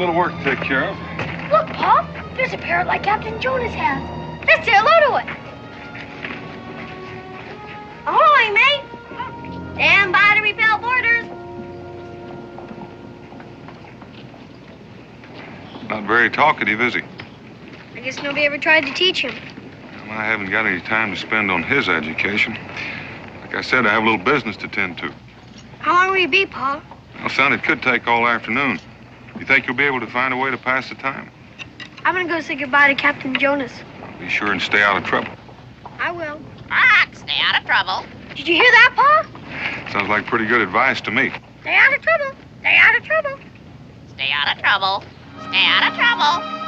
little work to take care of. Look, Pa, there's a parrot like Captain Jonas has. Let's say hello to it. Ahoy, mate. Stand by to repel boarders. Not very talkative, is he? I guess nobody ever tried to teach him. Well, I haven't got any time to spend on his education. Like I said, I have a little business to tend to. How long will you be, Pa? Well, son, it could take all afternoon. You think you'll be able to find a way to pass the time? I'm gonna go say goodbye to Captain Jonas. Be sure and stay out of trouble. I will. Stay out of trouble. Did you hear that, Pa? Sounds like pretty good advice to me. Stay out of trouble. Stay out of trouble. Stay out of trouble. Stay out of trouble.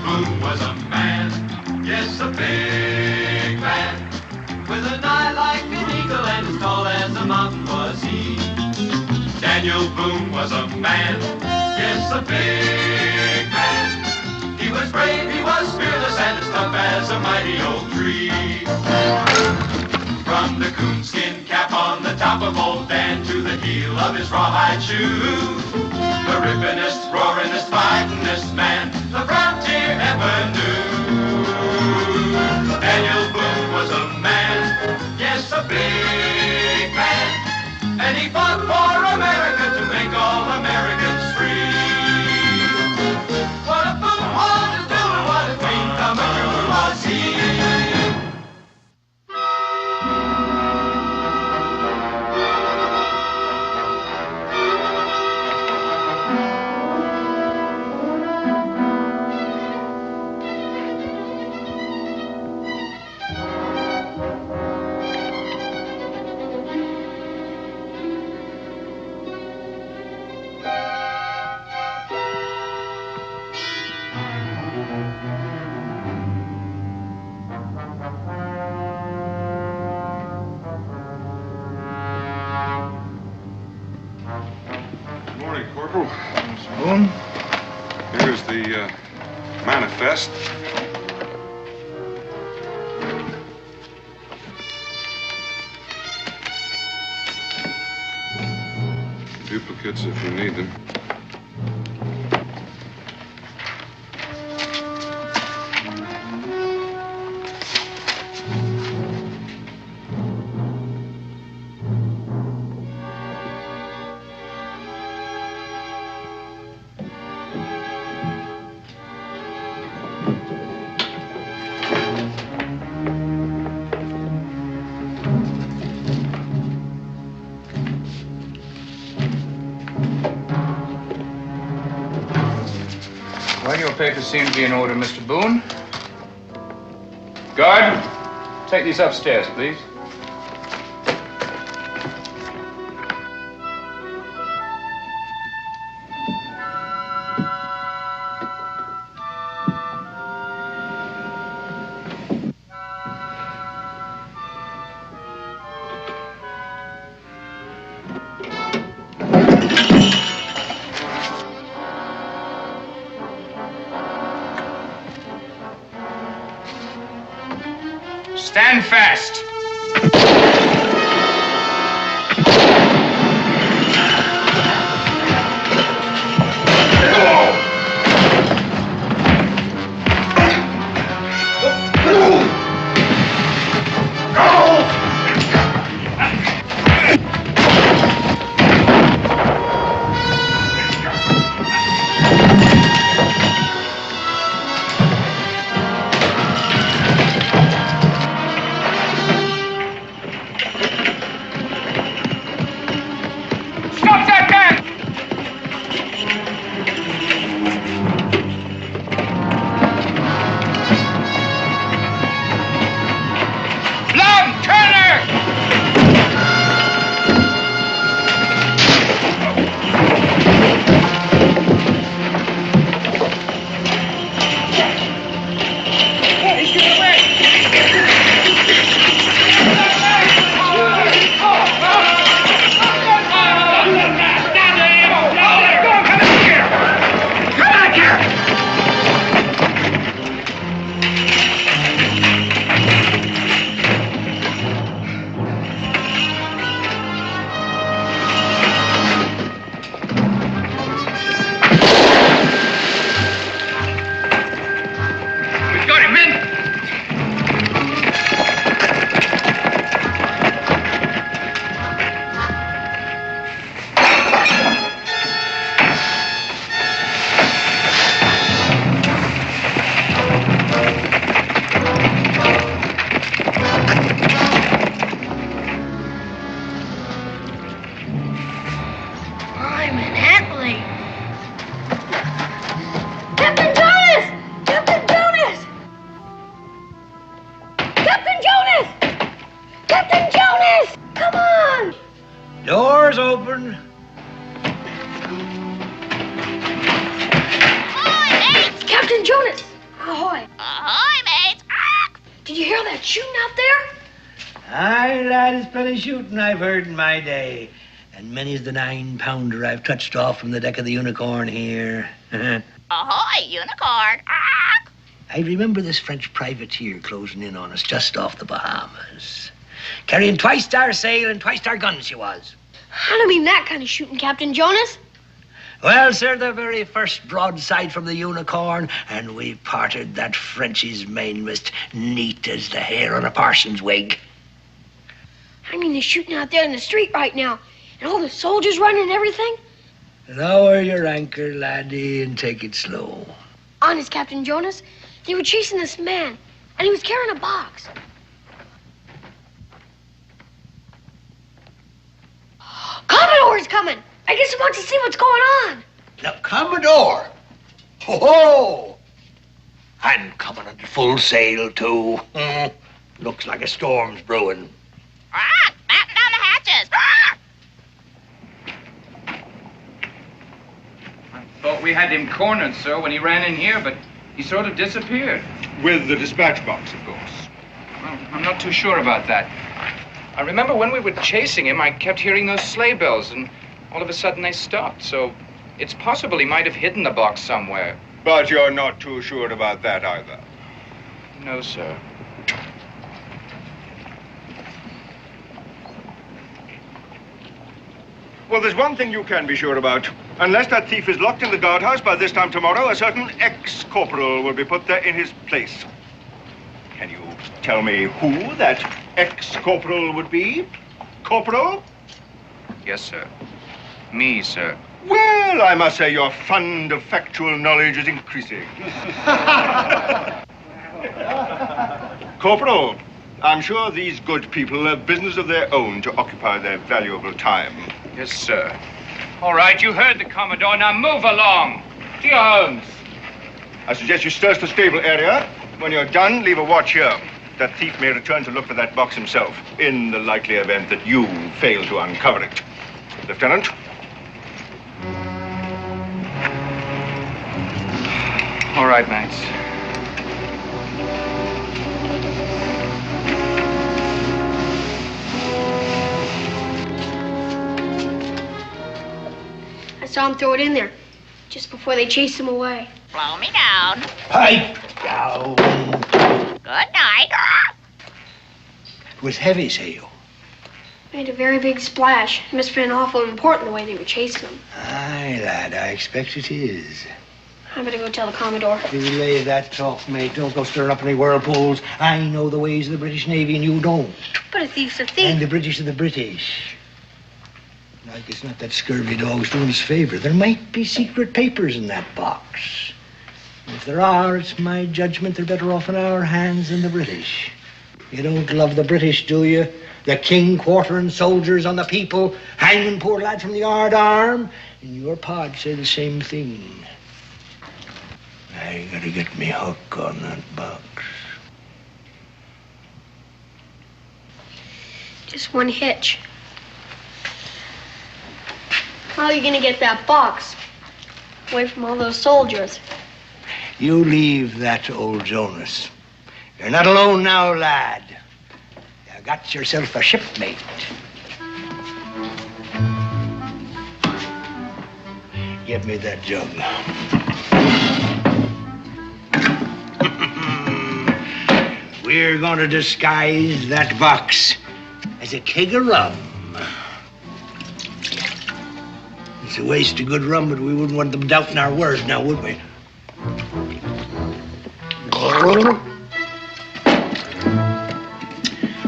Boone was a man, yes, a big man, with an eye like an eagle and as tall as a mountain was he. Daniel Boone was a man, yes, a big man. He was brave, he was fearless, and as tough as a mighty oak tree. From the coonskin cap on the top of old Dan to the heel of his rawhide shoe, the rippinest, roaringest, fightingest man the frontier ever knew. Daniel Boone was a man, yes, a big man, and he fought for America to make all Americans free. What a Boone wanted to do and what a dream come true was he. Corporal. Mr. Boone. Here's the manifest. Duplicates if you need them. Well, your papers seem to be in order, Mr. Boone. Guard, take these upstairs, please. Stand fast. Captain Jonas. Ahoy. Ahoy, mates. Did you hear that shooting out there? Aye, lad, it's plenty shooting I've heard in my day. And many's the 9-pounder I've touched off from the deck of the Unicorn here. Ahoy, unicorn. I remember this French privateer closing in on us just off the Bahamas. Carrying twice-star sail and twice-star guns she was. I don't mean that kind of shooting, Captain Jonas. Well, sir, the very first broadside from the Unicorn, and we parted that Frenchie's mainmast neat as the hair on a parson's wig. I mean the shooting out there in the street right now, and all the soldiers running and everything. Lower your anchor, laddie, and take it slow. Honest, Captain Jonas, they were chasing this man, and he was carrying a box. Commodore's coming. I guess he wants to see what's going on. Now, Commodore! Ho-ho! I'm coming under full sail, too. Looks like a storm's brewing. Batten down the hatches. I thought we had him cornered, sir, when he ran in here, but he sort of disappeared. With the dispatch box, of course. Well, I'm not too sure about that. I remember when we were chasing him, I kept hearing those sleigh bells, and all of a sudden they stopped, so it's possible he might have hidden the box somewhere. But you're not too sure about that either. No, sir. Well, there's one thing you can be sure about. Unless that thief is locked in the guardhouse by this time tomorrow, a certain ex-corporal will be put there in his place. Can you tell me who that ex-corporal would be? Corporal? Yes, sir. Me, sir. Well, I must say your fund of factual knowledge is increasing. Corporal, I'm sure these good people have business of their own to occupy their valuable time. Yes, sir. All right, you heard the Commodore. Now move along. To your homes. I suggest you search the stable area. When you're done, leave a watch here. That thief may return to look for that box himself, in the likely event that you fail to uncover it. Lieutenant? All right, mates. I saw him throw it in there, just before they chased him away. Blow me down. Pipe down. Good night. It was heavy, say you. Made a very big splash. It must have been awful important the way they were chasing him. Aye, lad, I expect it is. I better go tell the Commodore. You lay that talk, mate. Don't go stirring up any whirlpools. I know the ways of the British Navy, and you don't. But a thief's a And thief. the British are the British. Like it's not that scurvy dog's doing us favor. There might be secret papers in that box. If there are, it's my judgment they're better off in our hands than the British. You don't love the British, do you? The king quartering soldiers on the people, hanging poor lad from the yard arm. And your pod say the same thing. I gotta get me hook on that box. Just one hitch. How are you gonna get that box away from all those soldiers? You leave that to old Jonas. You're not alone now, lad. You got yourself a shipmate. Give me that jug. We're going to disguise that box as a keg of rum. It's a waste of good rum, but we wouldn't want them doubting our word now, would we?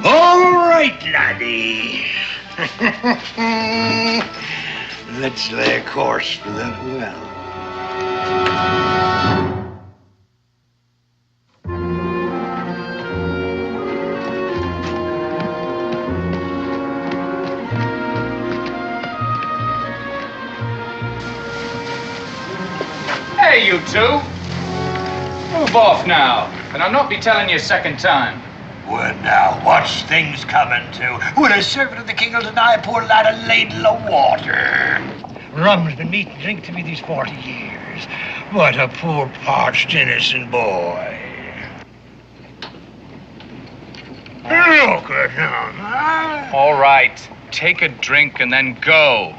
All right, laddie. Let's lay a course for that well. Hey, you two. Move off now, and I'll not be telling you a second time. Well, now, what's things coming to? Would a servant of the king will deny a poor lad a ladle of water? Rum's been meat and drink to me these 40 years. What a poor, parched, innocent boy. Look at him, huh? All right. Take a drink and then go.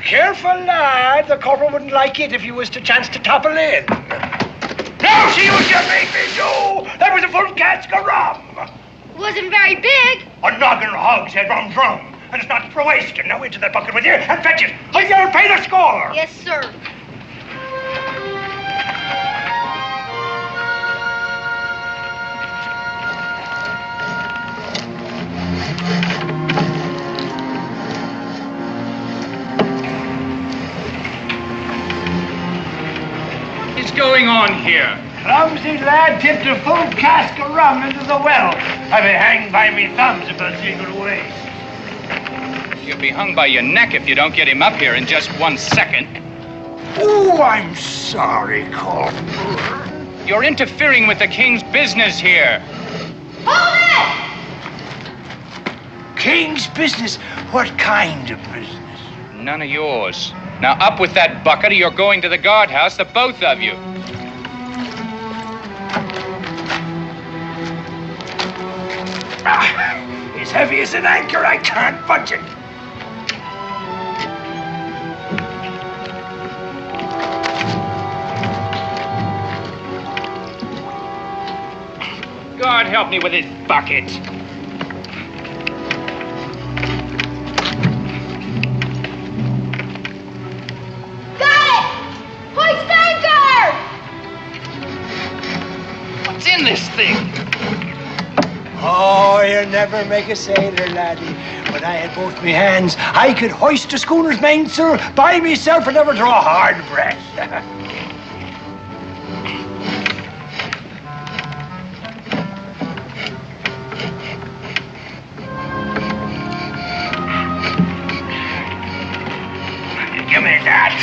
Careful, lad. The corporal wouldn't like it if you was to chance to topple in. Now see what you made me do! That was a full cask of rum! Wasn't very big. A noggin of hogshead rum drum. And it's not for wasting. Now into that bucket with you and fetch it. Or you'll pay the score! Yes, sir. What's going on here? Clumsy lad tipped a full cask of rum into the well. I've been hanged by me thumbs if I take it away. You'll be hung by your neck if you don't get him up here in just 1 second. Oh, I'm sorry, Corporal. You're interfering with the king's business here. Hold it! King's business? What kind of business? None of yours. Now up with that bucket or you're going to the guardhouse, the both of you. It's heavy as an anchor. I can't budge it. God help me with this bucket. Got it! Hoist anchor! What's in this thing? Oh, you never make a sailor, laddie. When I had both me hands, I could hoist a schooner's mainsail by myself and never draw a hard breath. Give me that.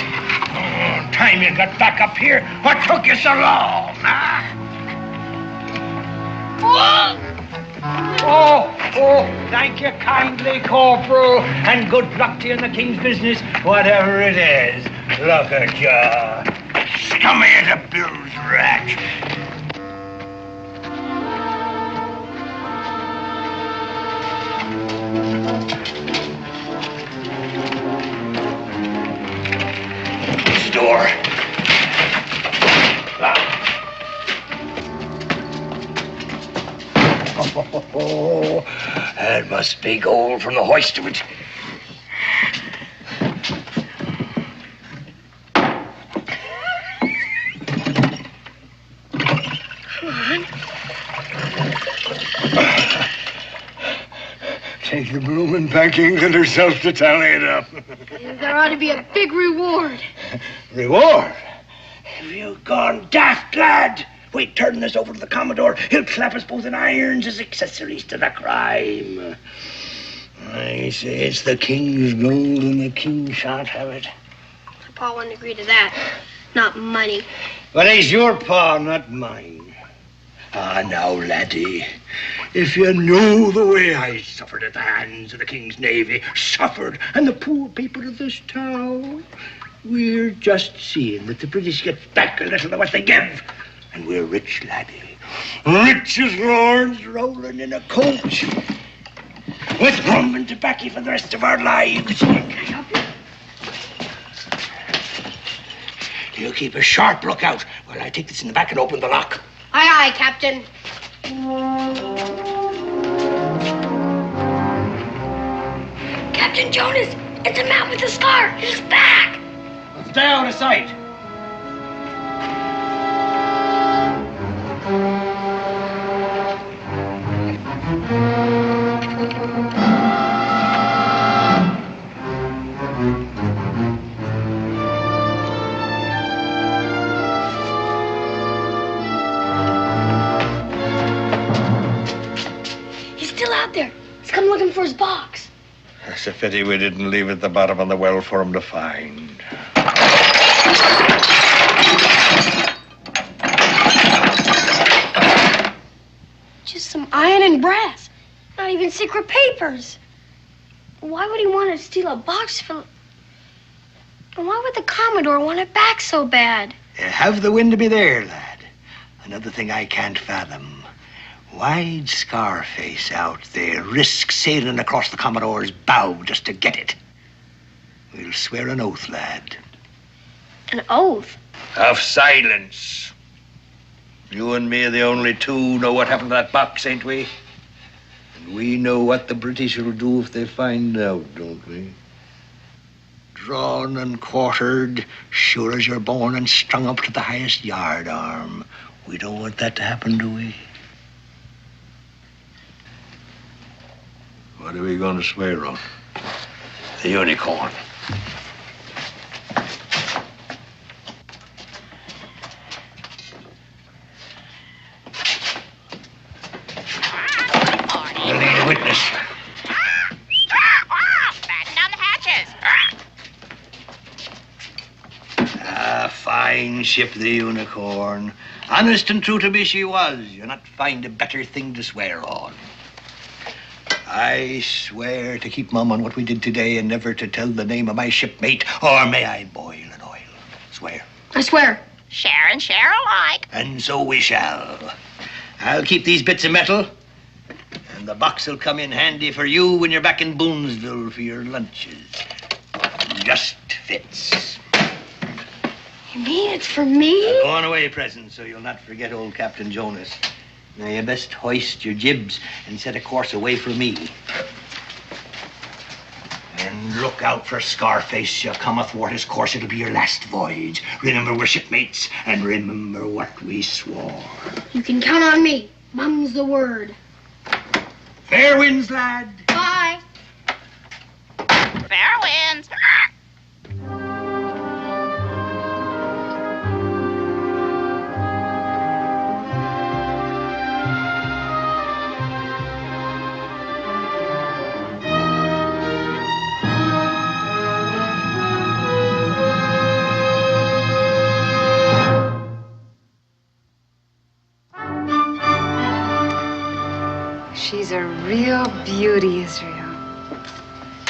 Oh, time you got back up here, what took you so long, huh? Oh, thank you kindly, Corporal, and good luck to you in the king's business, whatever it is. Look at you. Scummy as a bill's rat. Door. Oh, that must be gold from the hoist of it. Come on. Take the bloomin' back England herself to tally it up. There ought to be a big reward. Reward? Have you gone daft, lad? Wait, turn this over to the Commodore. He'll clap us both in irons as accessories to the crime. I say it's the king's gold and the king shan't have it. Pa wouldn't agree to that. Not money. But he's your pa, not mine. Ah, now, laddie, if you knew the way I suffered at the hands of the king's navy, suffered, and the poor people of this town, we're just seeing that the British get back a little of what they give. And we're rich, laddie. Rich as lords rolling in a coach. With rum and tobacco for the rest of our lives. You keep a sharp lookout while I take this in the back and open the lock. Aye, aye, Captain. Captain Jonas, it's a man with a scar. He's back. Let's stay out of sight. He's still out there. He's come looking for his box. It's a pity we didn't leave it at the bottom of the well for him to find. Just some iron and brass. Not even secret papers. Why would he want to steal a box full? And why would the Commodore want it back so bad? Have the wind to be there, lad. Another thing I can't fathom. Why'd Scarface out there risk sailing across the Commodore's bow just to get it? We'll swear an oath, lad. An oath? Of silence. You and me are the only two know what happened to that box, ain't we? And we know what the British will do if they find out, don't we? Drawn and quartered, sure as you're born, and strung up to the highest yard arm. We don't want that to happen, do we? What are we going to swear on? The unicorn. We'll need a witness. Batten down the hatches. Ah, fine ship, the unicorn. Honest and true to me she was. You'll not find a better thing to swear on. I swear to keep mum on what we did today and never to tell the name of my shipmate, or may I boil in oil. Swear. I swear. Share and share alike. And so we shall. I'll keep these bits of metal, and the box will come in handy for you when you're back in Boonesville for your lunches. Just fits. You mean it's for me? A going away present, so you'll not forget old Captain Jonas. Now, you best hoist your jibs and set a course away from me. And look out for Scarface. You come athwart his course, it'll be your last voyage. Remember, we're shipmates, and remember what we swore. You can count on me. Mum's the word. Fair winds, lad. Bye. Fair winds. She's a real beauty, Israel.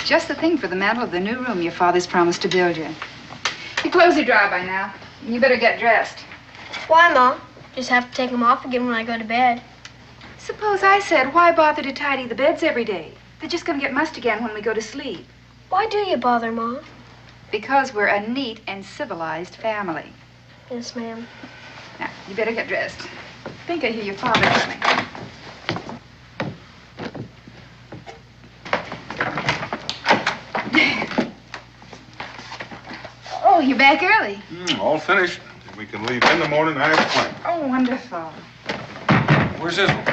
Just the thing for the mantel of the new room your father's promised to build you. Your clothes are dry by now. You better get dressed. Why, Mom? Just have to take them off again when I go to bed. Suppose I said, why bother to tidy the beds every day? They're just going to get mussed again when we go to sleep. Why do you bother, Mom? Because we're a neat and civilized family. Yes, ma'am. Now, you better get dressed. I think I hear your father coming. Oh, you're back early. All finished. We can leave in the morning and have a plane. Oh, wonderful. Where's Israel?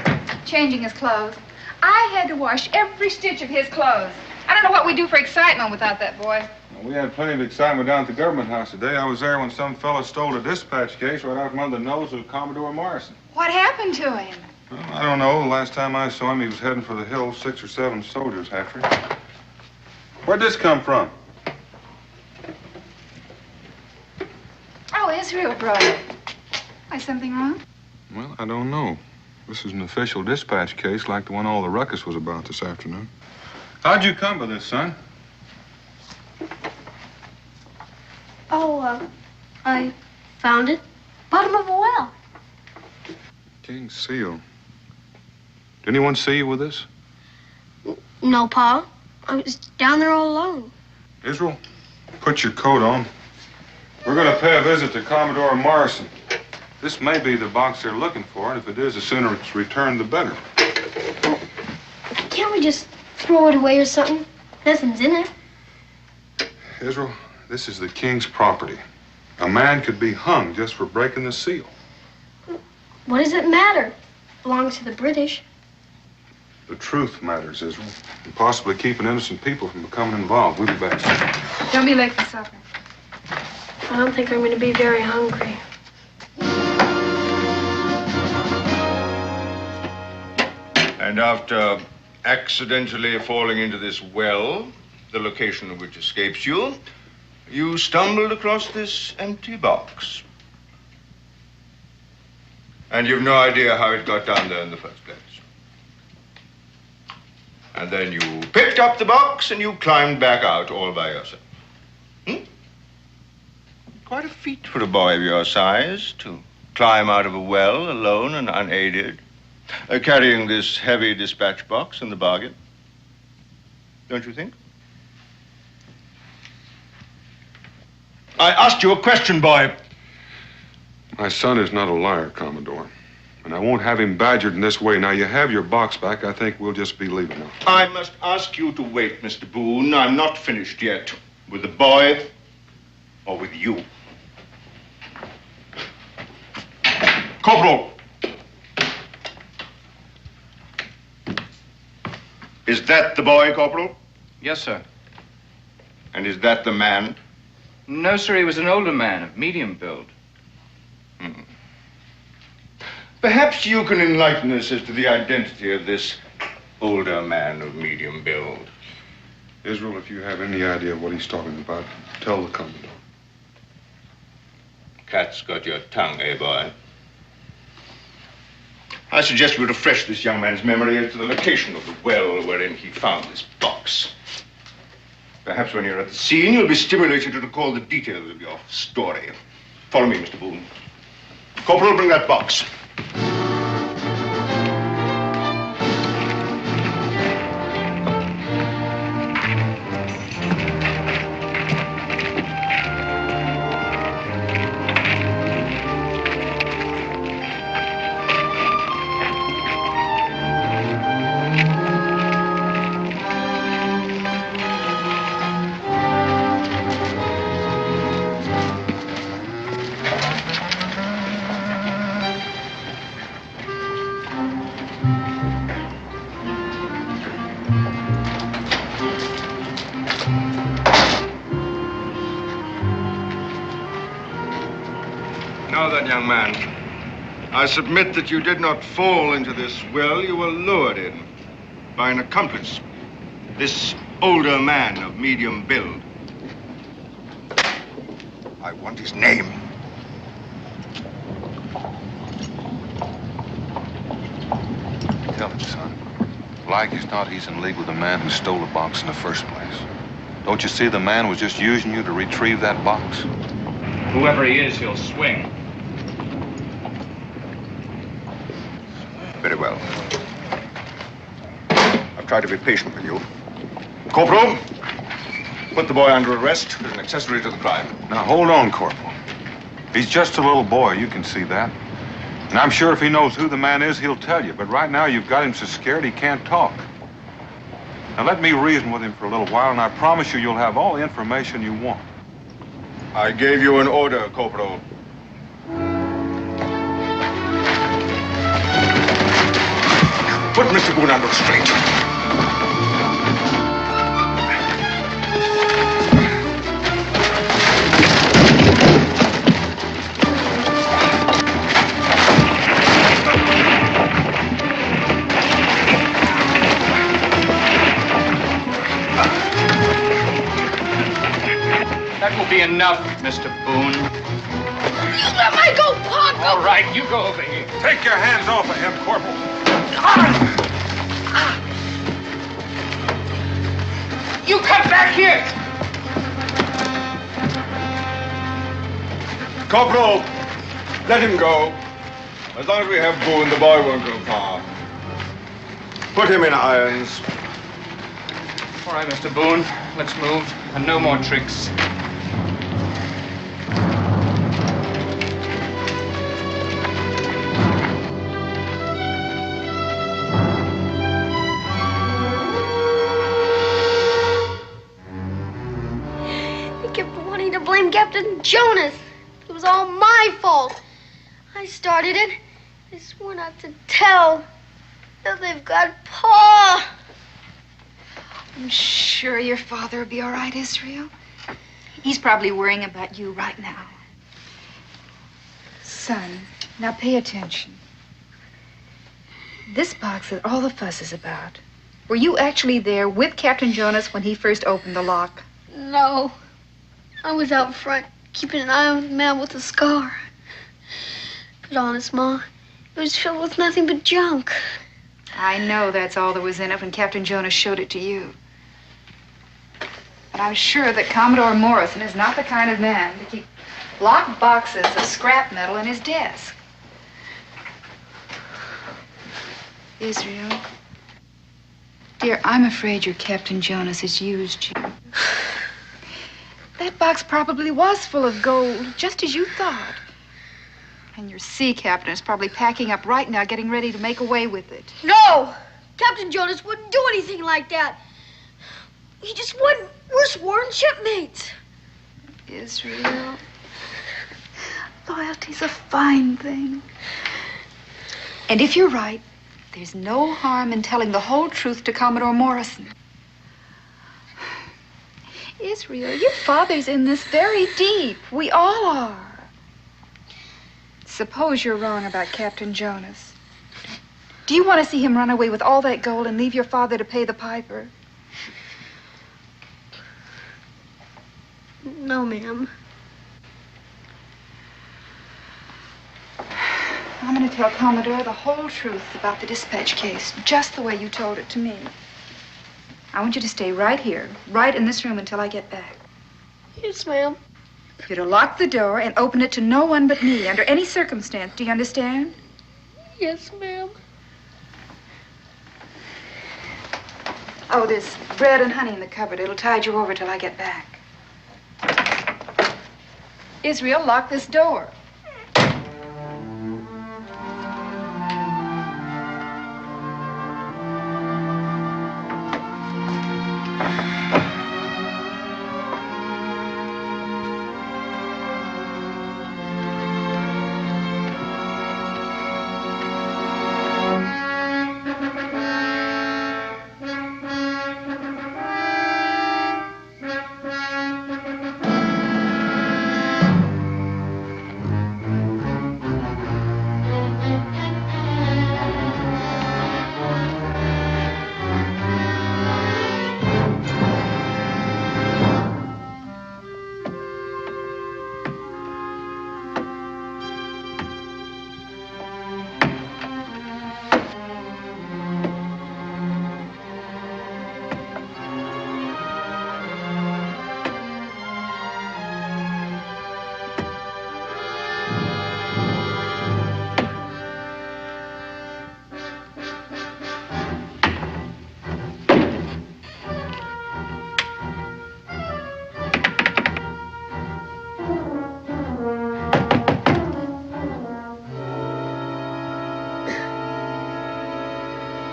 Changing his clothes. I had to wash every stitch of his clothes. I don't know what we'd do for excitement without that boy. Well, we had plenty of excitement down at the government house today. I was there when some fella stole a dispatch case right out from under the nose of Commodore Morrison. What happened to him? Well, I don't know. The last time I saw him, he was heading for the hills, 6 or 7 soldiers after him. Where'd this come from? Oh, Israel brought it. Why, something wrong? Well, I don't know. This is an official dispatch case like the one all the ruckus was about this afternoon. How'd you come by this, son? Oh, I found it. Bottom of a well. King's seal. Did anyone see you with this? No, Pa. I was down there all alone. Israel, put your coat on. We're going to pay a visit to Commodore Morrison. This may be the box they're looking for, and if it is, the sooner it's returned, the better. Can't we just throw it away or something? Nothing's in it. Israel, this is the king's property. A man could be hung just for breaking the seal. What does it matter? It belongs to the British. The truth matters, Israel, and possibly keeping innocent people from becoming involved. We'll be back soon. Don't be late for supper. I don't think I'm going to be very hungry. And after accidentally falling into this well, the location of which escapes you, you stumbled across this empty box. And you've no idea how it got down there in the first place. And then you picked up the box and you climbed back out all by yourself. Quite a feat for a boy of your size to climb out of a well alone and unaided, carrying this heavy dispatch box in the bargain. Don't you think? I asked you a question, boy. My son is not a liar, Commodore. And I won't have him badgered in this way. Now, you have your box back. I think we'll just be leaving now. I must ask you to wait, Mr. Boone. I'm not finished yet. With the boy or with you. Corporal. Is that the boy, Corporal? Yes, sir. And is that the man? No, sir, he was an older man of medium build. Perhaps you can enlighten us as to the identity of this older man of medium build. Israel, if you have any idea what he's talking about, tell the Commodore. Cat's got your tongue, eh, boy? I suggest we refresh this young man's memory as to the location of the well wherein he found this box. Perhaps when you're at the scene, you'll be stimulated to recall the details of your story. Follow me, Mr. Boone. Corporal, bring that box. Now then, young man, I submit that you did not fall into this well. You were lured in by an accomplice, this older man of medium build. I want his name. Tell him, son. Like as not, he's in league with the man who stole the box in the first place. Don't you see the man was just using you to retrieve that box? Whoever he is, he'll swing. Very well. I've tried to be patient with you. Corporal, put the boy under arrest as an accessory to the crime. Now, hold on, Corporal. He's just a little boy, you can see that. And I'm sure if he knows who the man is, he'll tell you. But right now, you've got him so scared he can't talk. Now, let me reason with him for a little while, and I promise you you'll have all the information you want. I gave you an order, Corporal. Put Mr. Boone under restraint. That will be enough, Mr. Boone. Let me go, Pop! All right, you go over here. Take your hands off of him, Corporal. You come back here! Corporal, let him go. As long as we have Boone, the boy won't go far. Put him in irons. All right, Mr. Boone, let's move. And no more tricks. Blame Captain Jonas. It was all my fault. I started it. I swore not to tell. Now they've got Pa. I'm sure your father will be all right, Israel. He's probably worrying about you right now. Son, now pay attention. This box that all the fuss is about. Were you actually there with Captain Jonas when he first opened the lock? No. I was out front, keeping an eye on the man with the scar. But honest, Ma, it was filled with nothing but junk. I know that's all there was in it when Captain Jonas showed it to you. But I'm sure that Commodore Morrison is not the kind of man to keep locked boxes of scrap metal in his desk. Israel, dear, I'm afraid your Captain Jonas has used you. That box probably was full of gold, just as you thought. And your sea captain is probably packing up right now, getting ready to make away with it. No! Captain Jonas wouldn't do anything like that. He just wouldn't. We're sworn shipmates. Israel, loyalty's a fine thing. And if you're right, there's no harm in telling the whole truth to Commodore Morrison. Israel, your father's in this very deep. We all are. Suppose you're wrong about Captain Jonas. Do you want to see him run away with all that gold and leave your father to pay the piper? No, ma'am. I'm going to tell Commodore the whole truth about the dispatch case, just the way you told it to me. I want you to stay right here, right in this room until I get back. Yes, ma'am. You're to lock the door and open it to no one but me, under any circumstance. Do you understand? Yes, ma'am. Oh, there's bread and honey in the cupboard. It'll tide you over till I get back. Israel, lock this door.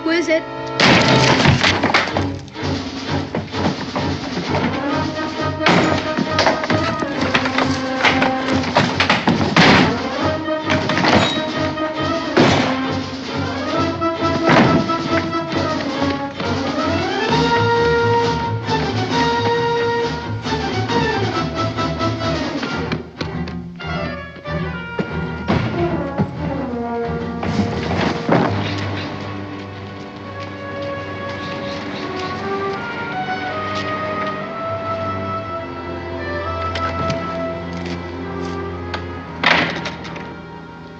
Who is it?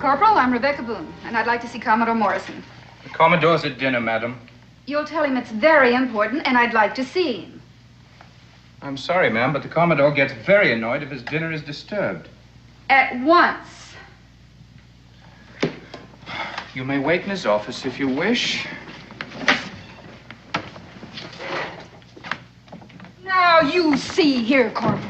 Corporal, I'm Rebecca Boone, and I'd like to see Commodore Morrison. The Commodore's at dinner, madam. You'll tell him it's very important, and I'd like to see him. I'm sorry, ma'am, but the Commodore gets very annoyed if his dinner is disturbed. At once. You may wait in his office if you wish. Now, you see here, Corporal.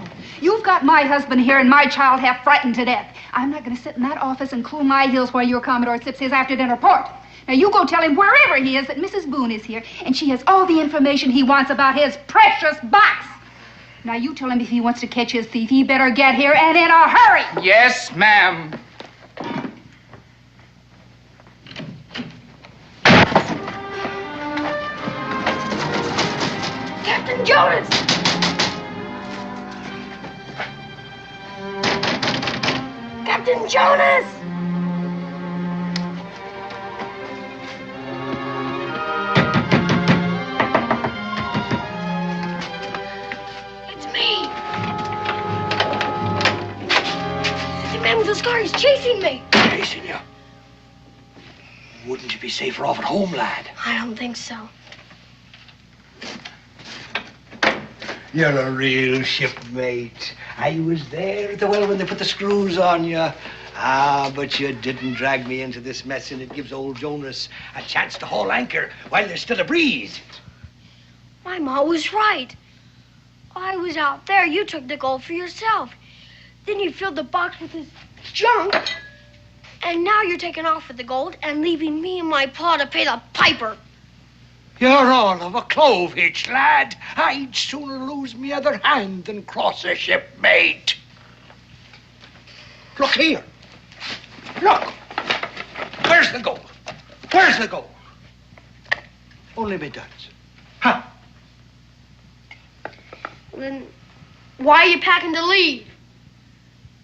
You've got my husband here and my child half frightened to death. I'm not going to sit in that office and cool my heels while your Commodore sips his after-dinner port. Now, you go tell him wherever he is that Mrs. Boone is here, and she has all the information he wants about his precious box. Now, you tell him if he wants to catch his thief, he better get here and in a hurry. Yes, ma'am. Captain Jonas! Captain Jonas! It's me! The man with the scar is chasing me! Chasing you? Wouldn't you be safer off at home, lad? I don't think so. You're a real shipmate. I was there at the well when they put the screws on you. Ah, but you didn't drag me into this mess, and it gives old Jonas a chance to haul anchor while there's still a breeze. My ma was right. I was out there. You took the gold for yourself. Then you filled the box with this junk. And now you're taking off with the gold and leaving me and my pa to pay the piper. You're all of a clove hitch, lad. I'd sooner lose me other hand than cross a shipmate. Look here. Look. Where's the gold? Where's the gold? Only me duds. Huh? Then why are you packing to leave?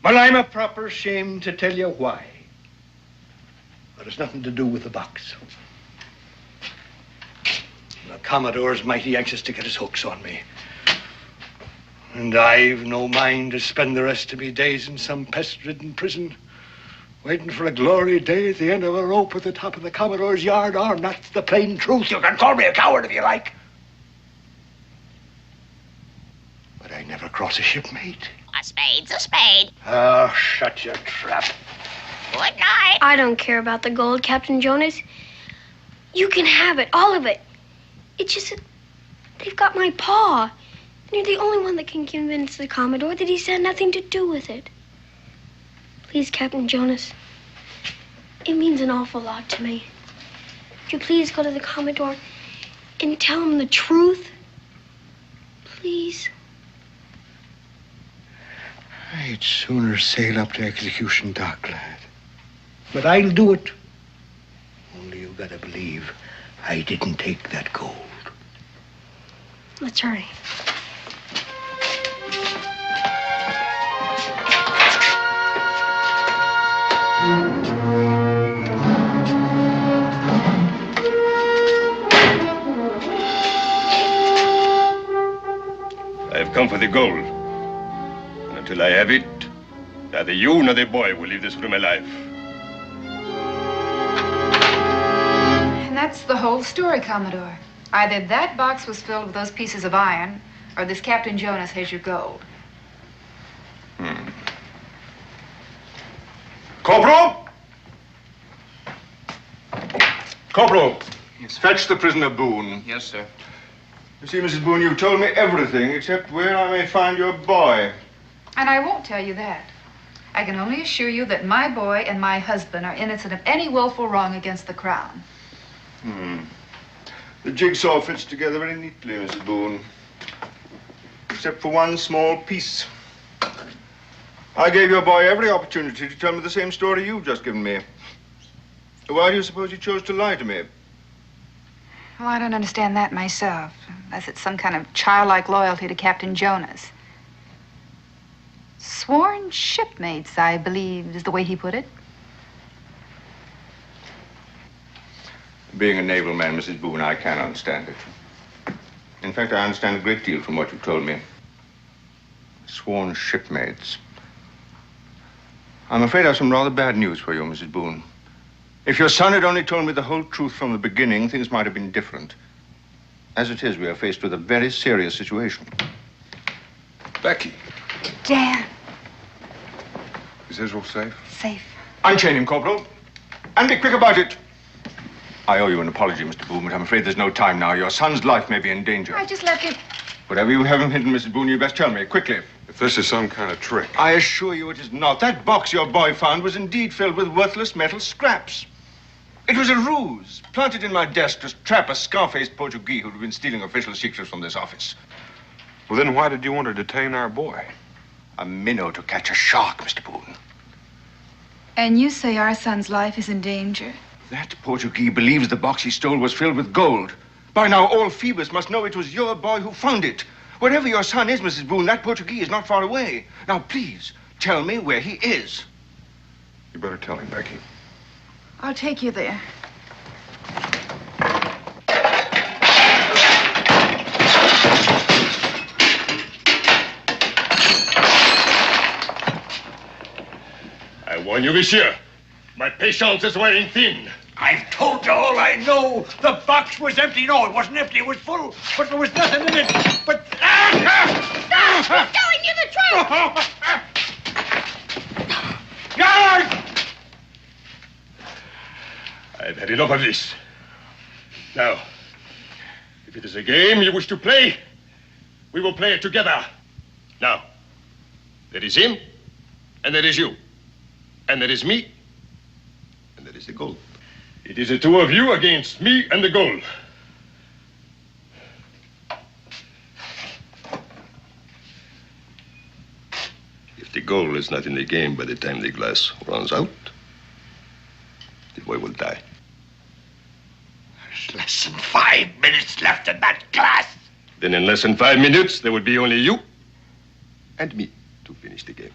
Well, I'm a proper shame to tell you why. But it's nothing to do with the box. The Commodore's mighty anxious to get his hooks on me. And I've no mind to spend the rest of me days in some pest-ridden prison, waiting for a glory day at the end of a rope at the top of the Commodore's yard arm. That's the plain truth. You can call me a coward if you like. But I never cross a shipmate. A spade's a spade. Oh, shut your trap. Good night. I don't care about the gold, Captain Jonas. You can have it, all of it. It's just that they've got my paw. And you're the only one that can convince the Commodore that he's had nothing to do with it. Please, Captain Jonas. It means an awful lot to me. Would you please go to the Commodore and tell him the truth? Please. I'd sooner sail up to execution dock, lad. But I'll do it. Only you gotta believe I didn't take that gold. Let's hurry. I've come for the gold. And until I have it, neither you nor the boy will leave this room alive. And that's the whole story, Commodore. Either that box was filled with those pieces of iron, or this Captain Jonas has your gold. Corporal! Corporal! Yes. Fetch the prisoner Boone. Yes, sir. You see, Mrs. Boone, you've told me everything except where I may find your boy. And I won't tell you that. I can only assure you that my boy and my husband are innocent of any willful wrong against the Crown. The jigsaw fits together very neatly, Mrs. Boone. Except for one small piece. I gave your boy every opportunity to tell me the same story you've just given me. Why do you suppose he chose to lie to me? Well, I don't understand that myself, unless it's some kind of childlike loyalty to Captain Jonas. Sworn shipmates, I believe, is the way he put it. Being a naval man, Mrs. Boone, I can understand it. In fact, I understand a great deal from what you told me. Sworn shipmates. I'm afraid I have some rather bad news for you, Mrs. Boone. If your son had only told me the whole truth from the beginning, things might have been different. As it is, we are faced with a very serious situation. Becky, Dan, is Israel safe? safe. Unchain him, Corporal. And be quick about it. I owe you an apology, Mr. Boone, but I'm afraid there's no time now. Your son's life may be in danger. I just left him. Whatever you have him hidden, Mrs. Boone, you best tell me, quickly. If this is some kind of trick. I assure you it is not. That box your boy found was indeed filled with worthless metal scraps. It was a ruse, planted in my desk to trap a scar-faced Portuguese who'd been stealing official secrets from this office. Well, then why did you want to detain our boy? A minnow to catch a shark, Mr. Boone. And you say our son's life is in danger? That Portuguese believes the box he stole was filled with gold. By now, all Phoebus must know it was your boy who found it. Wherever your son is, Mrs. Boone, that Portuguese is not far away. Now, please, tell me where he is. You better tell him, Becky. I'll take you there. I warn you, monsieur. My patience is wearing thin. I've told you all I know. The box was empty. No, it wasn't empty. It was full. But there was nothing in it. But... Stop! He's telling you the truth! Guard! I've had enough of this. Now, if it is a game you wish to play, we will play it together. Now, there is him, and there is you, and there is me, and there is the gold. It is the two of you against me and the gold. If the gold is not in the game by the time the glass runs out, the boy will die. There's less than 5 minutes left in that glass. Then in less than 5 minutes, there will be only you and me to finish the game.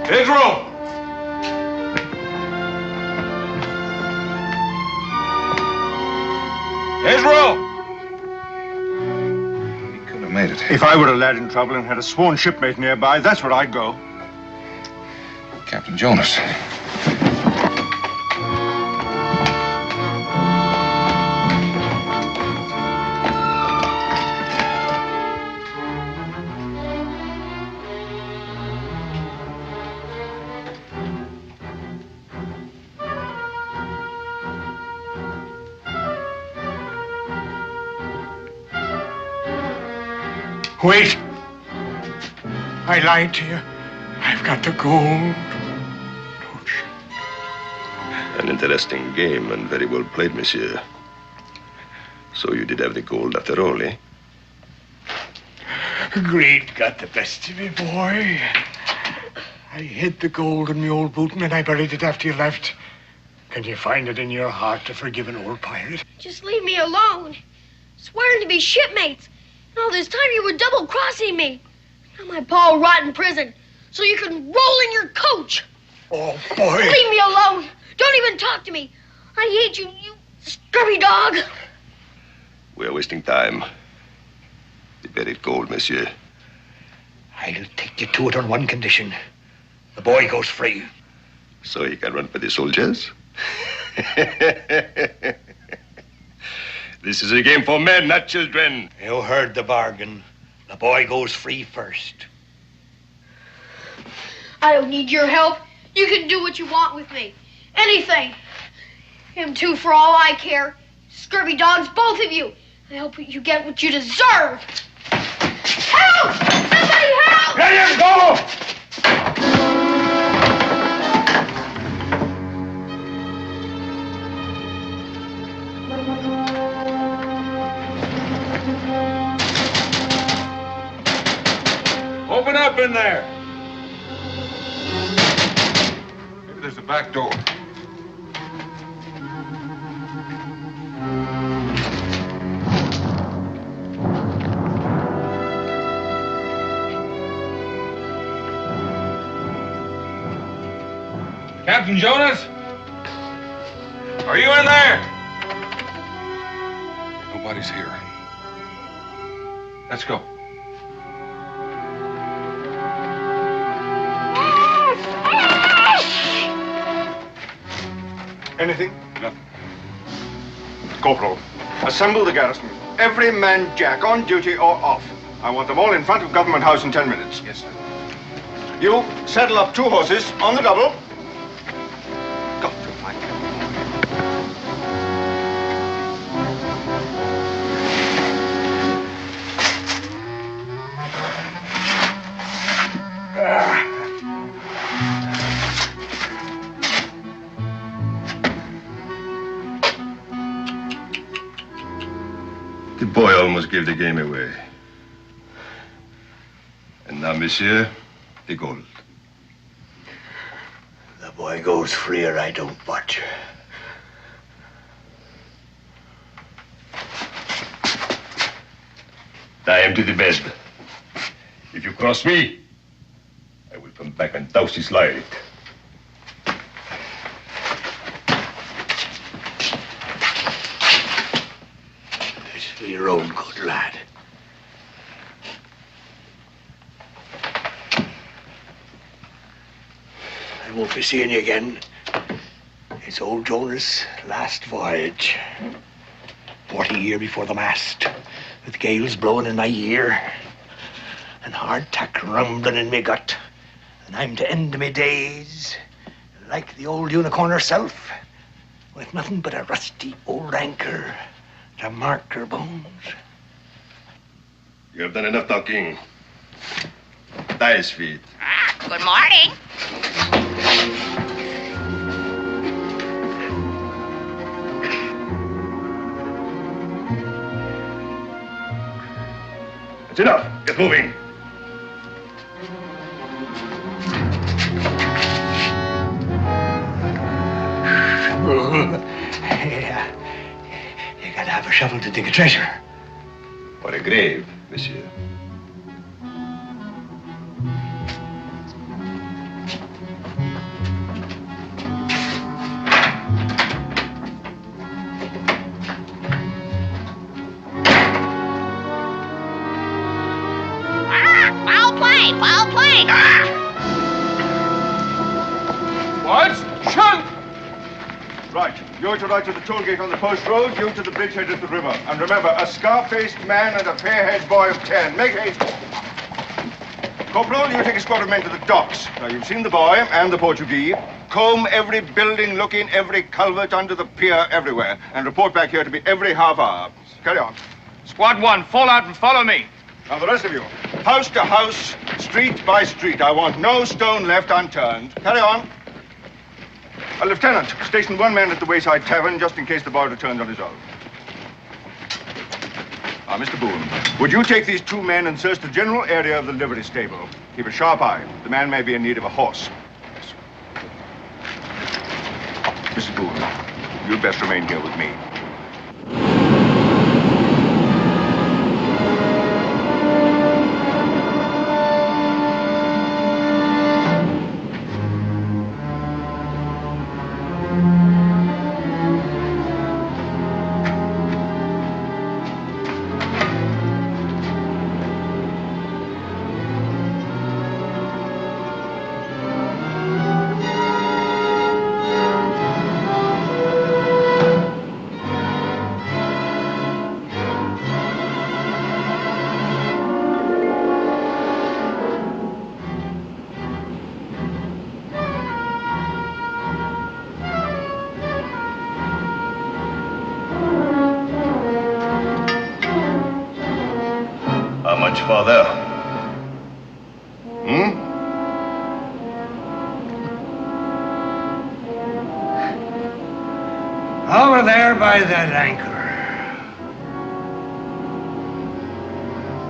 Pedro! Pedro! He could have made it. If I were a lad in trouble and had a sworn shipmate nearby, that's where I'd go. Captain Jonas. Wait. I lied to you. I've got the gold. Don't shoot. An interesting game and very well played, monsieur. So you did have the gold after all, eh? Greed got the best of me, boy. I hid the gold in my old boot and then I buried it after you left. Can you find it in your heart to forgive an old pirate? Just leave me alone. Swearing to be shipmates. And all this time you were double-crossing me. Now my pa will rot in prison, so you can roll in your coach. Oh, boy. Leave me alone. Don't even talk to me. I hate you, you scurvy dog. We are wasting time. The buried gold, monsieur. I'll take you to it on one condition. The boy goes free. So he can run for the soldiers? This is a game for men, not children. You heard the bargain. The boy goes free first. I don't need your help. You can do what you want with me. Anything. Him too, for all I care. Scurvy dogs, both of you. I hope you get what you deserve. Help! Somebody help! Let him go! Open up in there. Maybe there's a back door. Captain Jonas? Are you in there? Nobody's here. Let's go. Anything? Nothing. Corporal, assemble the garrison. Every man jack, on duty or off. I want them all in front of Government House in 10 minutes. Yes, sir. You saddle up 2 horses on the double. Got to find them. The boy almost gave the game away. And now, monsieur, the gold. The boy goes free or I don't budge. Tie him to the bed. If you cross me, I will come back and douse his light. There's your own good, lad. I won't be seeing you again. It's old Jonas' last voyage. 40 years before the mast, with gales blowing in my ear and hardtack rumbling in me gut. And I'm to end me days like the old unicorn herself, with nothing but a rusty old anchor to mark her bones. You have done enough talking. Dice feet. Good morning. It's enough. Get moving. You gotta have a shovel to dig a treasure. Or a grave, monsieur. Foul play, foul play. What? Shoot! Right. You're to ride to the toll gate on the post road, you to the bridgehead at the river. And remember, a scar-faced man and a fair-haired boy of 10. Make haste. Corporal, you take a squad of men to the docks. Now, you've seen the boy and the Portuguese. Comb every building, look in every culvert, under the pier, everywhere. And report back here to me every half hour. Carry on. Squad 1, fall out and follow me. Now, the rest of you, house to house, street by street. I want no stone left unturned. Carry on. Lieutenant, station one man at the Wayside Tavern, just in case the boy returns on his own. Mr. Boone, would you take these two men and search the general area of the livery stable? Keep a sharp eye. The man may be in need of a horse. Yes. Mrs. Boone, you'd best remain here with me. Father. Over there by that anchor.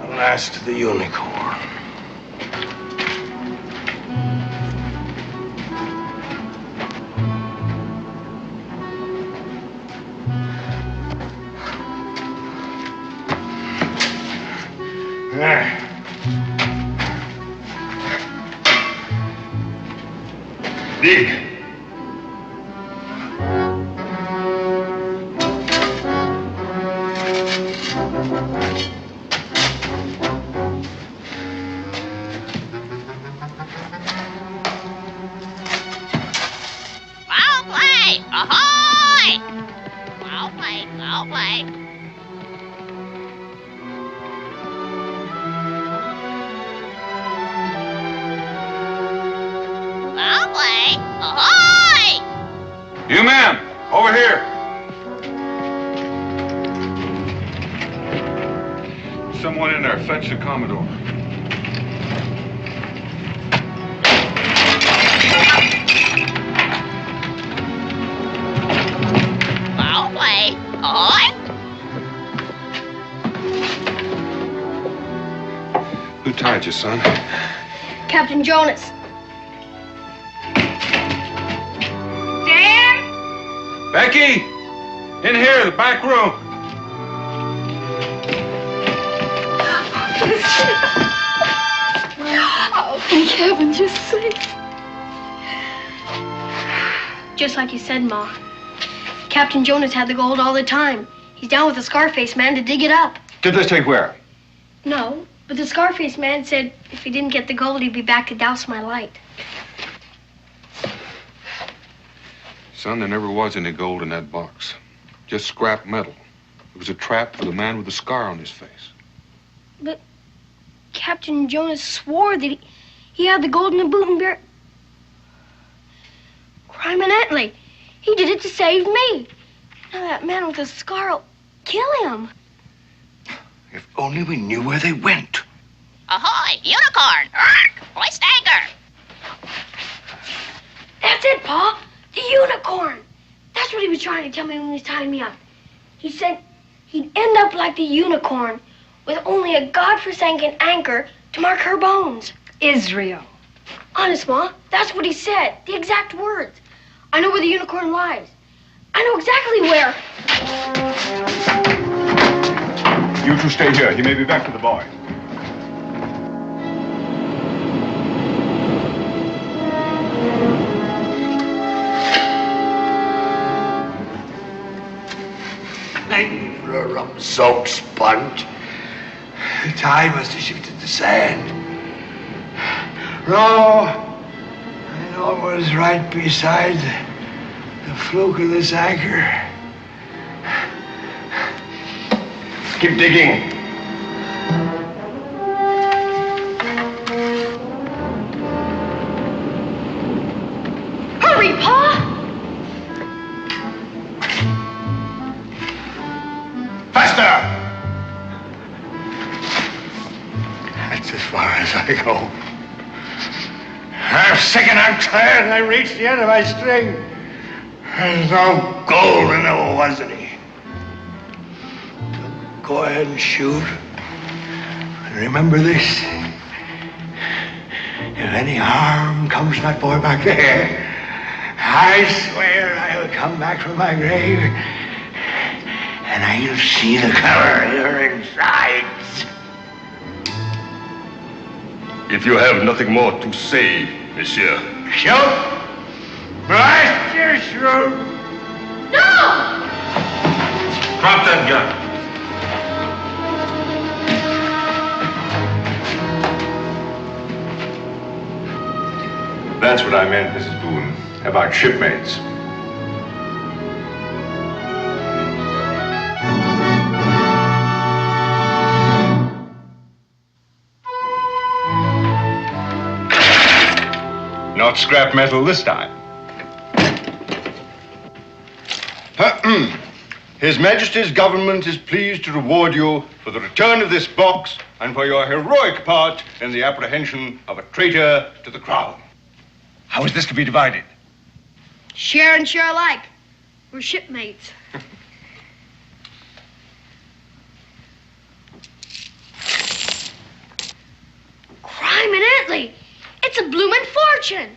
The last of the unicorn. There. Dig. Foul play. Ahoy! Foul play, foul play. Foul play. Ahoy! You men, over here. Someone in there, fetch the Commodore. Foul play. Ahoy! Who tied you, son? Captain Jonas. Dan? Becky! In here, the back room. Oh, thank heavens, you're safe. Just like you said, Ma. Captain Jonas had the gold all the time. He's down with the Scarface man to dig it up. Did they say where? No, but the Scarface man said if he didn't get the gold, he'd be back to douse my light. Son, there never was any gold in that box. Just scrap metal. It was a trap for the man with the scar on his face. But Captain Jonas swore that he had the gold in the boot and bear. Crime and Etley. He did it to save me. Now that man with the scar will kill him. If only we knew where they went. Ahoy, unicorn! Hoist anchor! That's it, Pa. The unicorn. That's what he was trying to tell me when he was tying me up. He said he'd end up like the unicorn with only a godforsaken anchor to mark her bones. Israel. Honest, Ma, that's what he said. The exact words. I know where the unicorn lies. I know exactly where. You two stay here. He may be back with the boy. Thank for a rum-soaked sponge. The tide must have shifted the sand. No, I know it was right beside the fluke of this anchor. Keep digging. Hurry, Pa! Faster! That's as far as I go. I'm sick and I'm tired and I reached the end of my string. There's no gold and there wasn't any. So go ahead and shoot. And remember this. If any harm comes to that boy back there, I swear I'll come back from my grave and I'll see the color of your insides. If you have nothing more to say, monsieur. Shoot! Blast your throat! No! Drop that gun. That's what I meant, Mrs. Boone, about shipmates. Not scrap metal this time. His Majesty's government is pleased to reward you for the return of this box and for your heroic part in the apprehension of a traitor to the crown. How is this to be divided? Share and share alike. We're shipmates. Crime and Etley. It's a bloomin' fortune.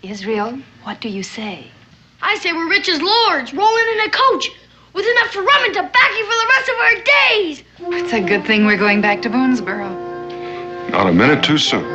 Israel, what do you say? I say we're rich as lords, rolling in a coach, with enough for rum and tobacco for the rest of our days. It's a good thing we're going back to Boonesboro. Not a minute too soon.